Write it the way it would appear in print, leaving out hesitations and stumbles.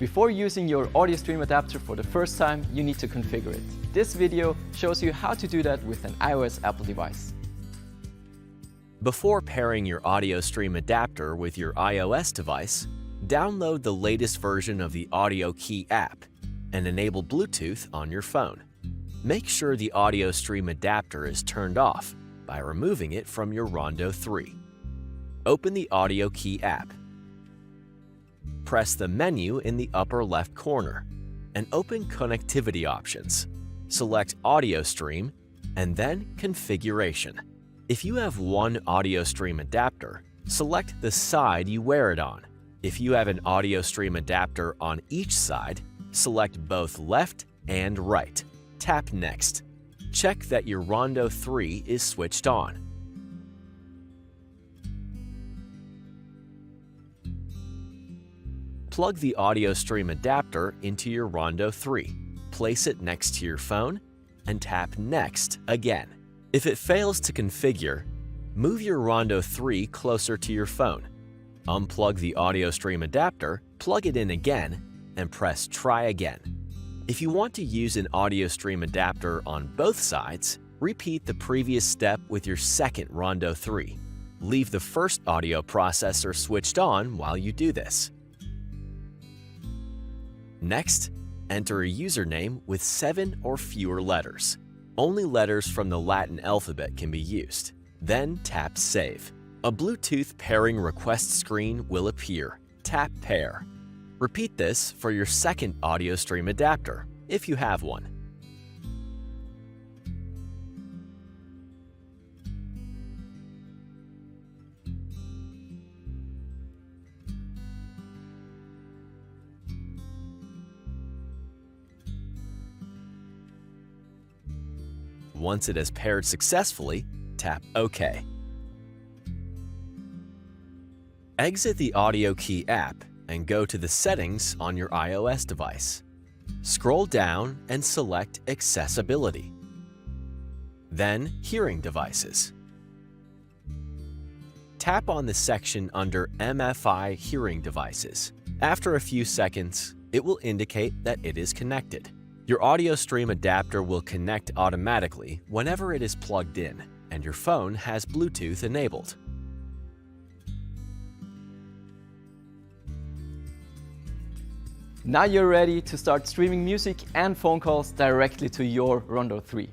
Before using your AudioStream adapter for the first time, you need to configure it. This video shows you how to do that with an iOS Apple device. Before pairing your AudioStream adapter with your iOS device, download the latest version of the Audio Key app and enable Bluetooth on your phone. Make sure the AudioStream adapter is turned off by removing it from your RONDO 3. Open the Audio Key app. Press the menu in the upper left corner and open Connectivity options. Select AudioStream and then Configuration. If you have one AudioStream adapter, select the side you wear it on. If you have an AudioStream adapter on each side, select both left and right. Tap Next. Check that your RONDO 3 is switched on. Plug the AudioStream adapter into your RONDO 3. Place it next to your phone and tap Next again. If it fails to configure, move your RONDO 3 closer to your phone. Unplug the AudioStream adapter, plug it in again, and press Try again. If you want to use an AudioStream adapter on both sides, repeat the previous step with your second RONDO 3. Leave the first audio processor switched on while you do this. Next, enter a username with 7 or fewer letters. Only letters from the Latin alphabet can be used. Then tap Save. A Bluetooth pairing request screen will appear. Tap Pair. Repeat this for your second AudioStream adapter, if you have one. Once it has paired successfully, tap OK. Exit the Audio Key app and go to the settings on your iOS device. Scroll down and select Accessibility. Then Hearing Devices. Tap on the section under MFI Hearing Devices. After a few seconds, it will indicate that it is connected. Your AudioStream adapter will connect automatically whenever it is plugged in and your phone has Bluetooth enabled. Now you're ready to start streaming music and phone calls directly to your RONDO 3.